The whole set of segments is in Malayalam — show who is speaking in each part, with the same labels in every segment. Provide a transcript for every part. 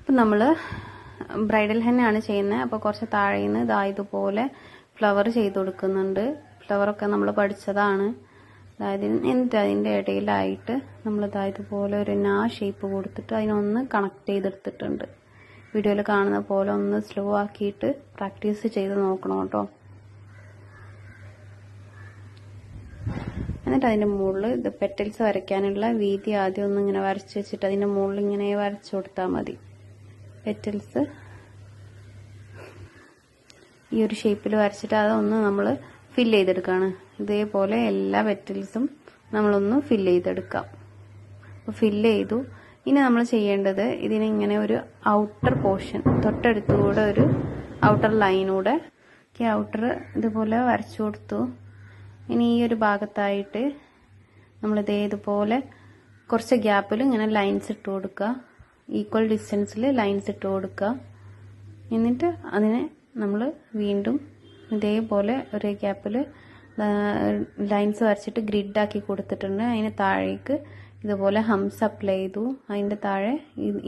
Speaker 1: അപ്പം നമ്മൾ ബ്രൈഡൽ ഹെന്നയാണ് ചെയ്യുന്നത്. അപ്പോൾ കുറച്ച് താഴെ നിന്ന് ഇതുപോലെ ഫ്ലവർ ചെയ്ത് കൊടുക്കുന്നുണ്ട്. ഫ്ലവറൊക്കെ നമ്മൾ പഠിച്ചതാണ്. അതായത് എന്നിട്ട് അതിൻ്റെ ഇടയിലായിട്ട് നമ്മൾ ഇതുപോലെ ഒരു ഷേപ്പ് കൊടുത്തിട്ട് അതിനൊന്ന് കണക്ട് ചെയ്തെടുത്തിട്ടുണ്ട്. വീഡിയോയിൽ കാണുന്ന പോലെ ഒന്ന് സ്ലോ ആക്കിയിട്ട് പ്രാക്ടീസ് ചെയ്ത് നോക്കണം കേട്ടോ. എന്നിട്ട് അതിൻ്റെ മുകളിൽ പെറ്റൽസ് വരയ്ക്കാനുള്ള വീതി ആദ്യം ഒന്ന് ഇങ്ങനെ വരച്ച് വെച്ചിട്ട് അതിൻ്റെ മുകളിൽ ഇങ്ങനെ വരച്ചു കൊടുത്താൽ മതി. പെറ്റൽസ് ഈ ഒരു ഷേപ്പിൽ വരച്ചിട്ട് അതൊന്ന് നമ്മൾ ഫില്ല് ചെയ്തെടുക്കുകയാണ്. ഇതേപോലെ എല്ലാ പെറ്റൽസും നമ്മളൊന്ന് ഫില്ല് ചെയ്തെടുക്കാം. അപ്പോൾ ഫില്ല് ചെയ്തു. ഇനി നമ്മൾ ചെയ്യേണ്ടത് ഇതിനിങ്ങനെ ഒരു ഔട്ടർ പോർഷൻ തൊട്ടടുത്തുകൂടെ ഒരു ഔട്ടർ ലൈനൂടെ ഔട്ടർ ഇതുപോലെ വരച്ചു കൊടുത്തു. ഇനി ഈ ഒരു ഭാഗത്തായിട്ട് നമ്മളിതേതുപോലെ കുറച്ച് ഗ്യാപ്പിൽ ഇങ്ങനെ ലൈൻസ് ഇട്ട് കൊടുക്കുക. ഈക്വൽ ഡിസ്റ്റൻസിൽ ലൈൻസ് ഇട്ട് കൊടുക്കുക. എന്നിട്ട് അതിനെ നമ്മൾ വീണ്ടും ഇതേപോലെ ഒരേ ഗ്യാപ്പിൽ ലൈൻസ് വരച്ചിട്ട് ഗ്രിഡാക്കി കൊടുത്തിട്ടുണ്ട്. അതിന് താഴേക്ക് ഇതുപോലെ ഹംസ് അപ്ലൈ ചെയ്തു. അതിൻ്റെ താഴെ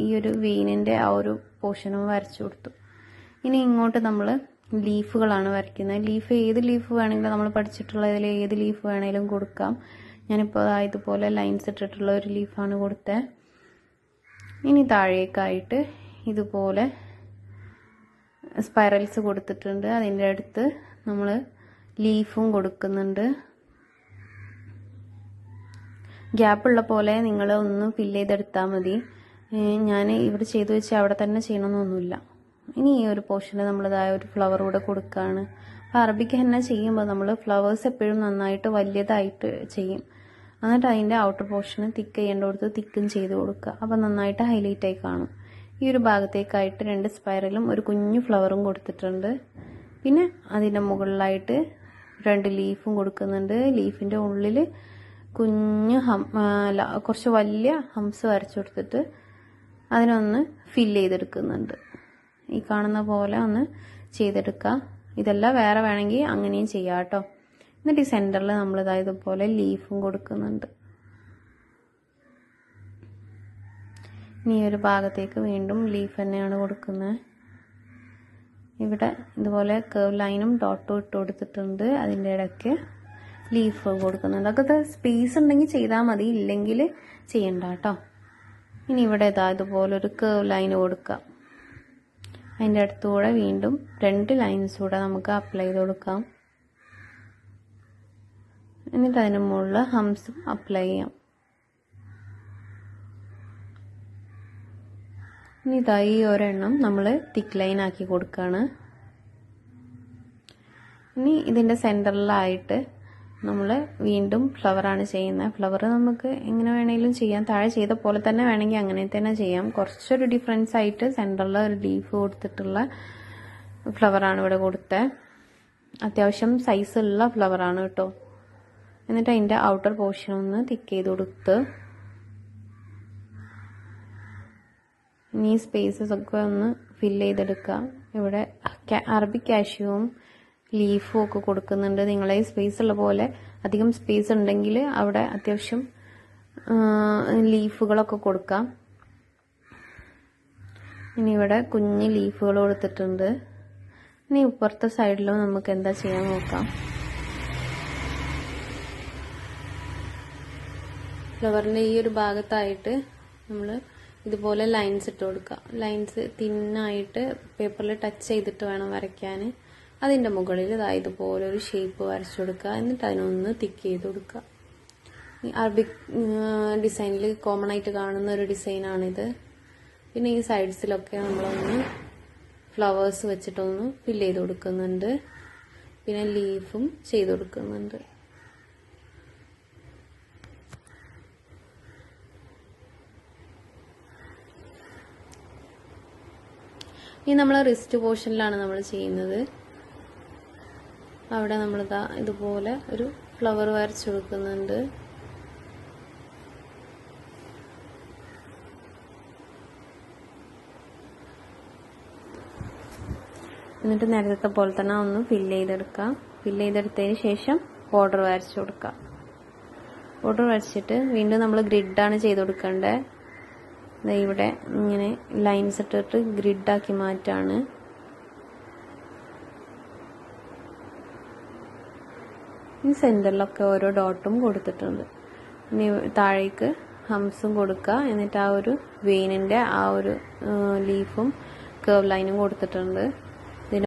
Speaker 1: ഈ ഒരു വീനിൻ്റെ ആ ഒരു പോർഷനും വരച്ചു കൊടുത്തു. ഇനി ഇങ്ങോട്ട് നമ്മൾ ലീഫുകളാണ് വരയ്ക്കുന്നത്. ലീഫ് ഏത് ലീഫ് വേണമെങ്കിലും നമ്മൾ പഠിച്ചിട്ടുള്ളതിൽ ഏത് ലീഫ് വേണമെങ്കിലും കൊടുക്കാം. ഞാനിപ്പോൾ ഇതുപോലെ ലൈൻസ് ഇട്ടിട്ടുള്ള ഒരു ലീഫാണ് കൊടുത്തത്. ഇനി താഴേക്കായിട്ട് ഇതുപോലെ സ്പൈറൽസ് കൊടുത്തിട്ടുണ്ട്. അതിൻ്റെ അടുത്ത് നമ്മൾ ലീഫും കൊടുക്കുന്നുണ്ട്. ഗ്യാപ്പുള്ള പോലെ നിങ്ങൾ ഒന്ന് ഫില്ല് ചെയ്തെടുത്താൽ മതി. ഞാൻ ഇവിടെ ചെയ്തു വെച്ച് അവിടെ തന്നെ ചെയ്യണമെന്നൊന്നുമില്ല. ഇനി ഈ ഒരു പോർഷനിൽ നമ്മളിതായ ഒരു ഫ്ലവർ കൂടെ കൊടുക്കുകയാണ്. അപ്പോൾ അറബിക്ക് ഹെന്ന ചെയ്യുമ്പോൾ നമ്മൾ ഫ്ലവേഴ്സ് എപ്പോഴും നന്നായിട്ട് വലിയതായിട്ട് ചെയ്യും. എന്നിട്ട് അതിൻ്റെ ഔട്ടർ പോർഷന് തിക്ക് ചെയ്യേണ്ടടുത്ത് തിക്കും ചെയ്ത് കൊടുക്കുക. അപ്പോൾ നന്നായിട്ട് ഹൈലൈറ്റ് ആയി കാണും. ഈ ഒരു ഭാഗത്തേക്കായിട്ട് 2 സ്പൈറലും ഒരു കുഞ്ഞു ഫ്ലവറും കൊടുത്തിട്ടുണ്ട്. പിന്നെ അതിൻ്റെ മുകളിലായിട്ട് 2 ലീഫും കൊടുക്കുന്നുണ്ട്. ലീഫിൻ്റെ ഉള്ളിൽ കുഞ്ഞു കുറച്ച് വലിയ ഹംസ് വരച്ചു കൊടുത്തിട്ട് അതിനൊന്ന് ഫില്ല് ചെയ്തെടുക്കുന്നുണ്ട്. ഈ കാണുന്ന പോലെ ഒന്ന് ചെയ്തെടുക്കുക. ഇതെല്ലാം വേറെ വേണമെങ്കിൽ അങ്ങനെയും ചെയ്യാം കേട്ടോ. എന്നിട്ട് ഈ സെൻറ്ററിൽ നമ്മൾ ഇതുപോലെ ലീഫും കൊടുക്കുന്നുണ്ട്. ഇനി ഈ ഒരു ഭാഗത്തേക്ക് വീണ്ടും ലീഫ് തന്നെയാണ് കൊടുക്കുന്നത്. ഇവിടെ ഇതുപോലെ കേർവ് ലൈനും ഡോട്ടും ഇട്ട് കൊടുത്തിട്ടുണ്ട്. അതിൻ്റെ ഇടയ്ക്ക് ലീഫ് കൊടുക്കുന്നുണ്ട്. അതൊക്കെ സ്പേസ് ഉണ്ടെങ്കിൽ ചെയ്താൽ മതി, ഇല്ലെങ്കിൽ ചെയ്യണ്ട കേട്ടോ. ഇനി ഇവിടെ ഇതുപോലെ ഒരു കേർവ് ലൈൻ കൊടുക്കാം. അതിൻ്റെ അടുത്തുകൂടെ വീണ്ടും 2 ലൈൻസ് കൂടെ നമുക്ക് അപ്ലൈ ചെയ്ത് കൊടുക്കാം. എന്നിട്ട് അതിന് മുകളിൽ ഹംസും അപ്ലൈ ചെയ്യാം. ഇനി ഈ ഒരെണ്ണം നമ്മൾ തിക്ക് ലൈൻ ആക്കി കൊടുക്കുകയാണ്. ഇനി ഇതിൻ്റെ സെൻറ്ററിലായിട്ട് നമ്മൾ വീണ്ടും ഫ്ലവറാണ് ചെയ്യുന്നത്. ഫ്ലവർ നമുക്ക് എങ്ങനെ വേണമെങ്കിലും ചെയ്യാം. താഴെ ചെയ്ത പോലെ തന്നെ വേണമെങ്കിൽ അങ്ങനെ തന്നെ ചെയ്യാം. കുറച്ചൊരു ഡിഫറൻസ് ആയിട്ട് സെൻറ്ററിൽ ഒരു ലീഫ് കൊടുത്തിട്ടുള്ള ഫ്ലവറാണ് ഇവിടെ കൊടുത്തത്. അത്യാവശ്യം സൈസുള്ള ഫ്ലവറാണ് കേട്ടോ. എന്നിട്ട് അതിൻ്റെ ഔട്ടർ പോർഷൻ ഒന്ന് തിക്ക് ചെയ്ത് കൊടുത്ത് ഇനി സ്പേസസ് ഒക്കെ ഒന്ന് ഫില്ല് ചെയ്തെടുക്കാം. ഇവിടെ അറബിക് കാഷ്യൂവും ലീഫും ഒക്കെ കൊടുക്കുന്നുണ്ട്. നിങ്ങളെ സ്പേസ് ഉള്ള പോലെ അധികം സ്പേസ് ഉണ്ടെങ്കിൽ അവിടെ അത്യാവശ്യം ലീഫുകളൊക്കെ കൊടുക്കാം. ഇനി ഇവിടെ കുഞ്ഞ് ലീഫുകൾ കൊടുത്തിട്ടുണ്ട്. ഇനി ഇപ്പുറത്തെ സൈഡിലും നമുക്ക് എന്താ ചെയ്യാൻ നോക്കാം. ഫ്ലവറിൻ്റെ ഈ ഒരു ഭാഗത്തായിട്ട് നമ്മൾ ഇതുപോലെ ലൈൻസ് ഇട്ട് കൊടുക്കുക. ലൈൻസ് തിന്നായിട്ട് പേപ്പറിൽ ടച്ച് ചെയ്തിട്ട് വേണം വരയ്ക്കാൻ. അതിൻ്റെ മുകളിൽ ഇതുപോലെ ഒരു ഷേപ്പ് വരച്ചു കൊടുക്കുക. എന്നിട്ട് അതിനൊന്ന് തിക്ക് ചെയ്ത് കൊടുക്കുക. ഈ അറബിക് ഡിസൈനിൽ കോമൺ ആയിട്ട് കാണുന്ന ഒരു ഡിസൈനാണിത്. പിന്നെ ഈ സൈഡ്സിലൊക്കെ നമ്മളൊന്ന് ഫ്ലവേഴ്സ് വെച്ചിട്ടൊന്ന് ഫില്ല് ചെയ്ത് കൊടുക്കുന്നുണ്ട്. പിന്നെ ലീഫും ചെയ്ത് കൊടുക്കുന്നുണ്ട്. ഇനി നമ്മൾ റിസ്റ്റ് പോർഷനിലാണ് നമ്മൾ ചെയ്യുന്നത്. അവിടെ നമ്മളിതാ ഇതുപോലെ ഒരു ഫ്ലവർ വരച്ചു കൊടുക്കുന്നുണ്ട്. എന്നിട്ട് നേരത്തെ പോലെ തന്നെ ഒന്ന് ഫില്ല് ചെയ്തെടുക്കാം. ഫില്ല് ചെയ്തെടുത്തതിന് ശേഷം ബോർഡർ വരച്ചു കൊടുക്കാം. ബോർഡർ വരച്ചിട്ട് വീണ്ടും നമ്മൾ ഗ്രിഡാണ് ചെയ്ത് കൊടുക്കേണ്ടത്. ഇവിടെ ഇങ്ങനെ ലൈൻസ് ഇട്ടിട്ട് ഗ്രിഡാക്കി മാറ്റാണ്. ഈ സെന്ററിലൊക്കെ ഓരോ ഡോട്ടും കൊടുത്തിട്ടുണ്ട്. ഇനി താഴേക്ക് ഹംസും കൊടുക്കുക. എന്നിട്ട് ആ ഒരു വെയിനിന്റെ ആ ഒരു ലീഫും കർവ് ലൈനും കൊടുത്തിട്ടുണ്ട്.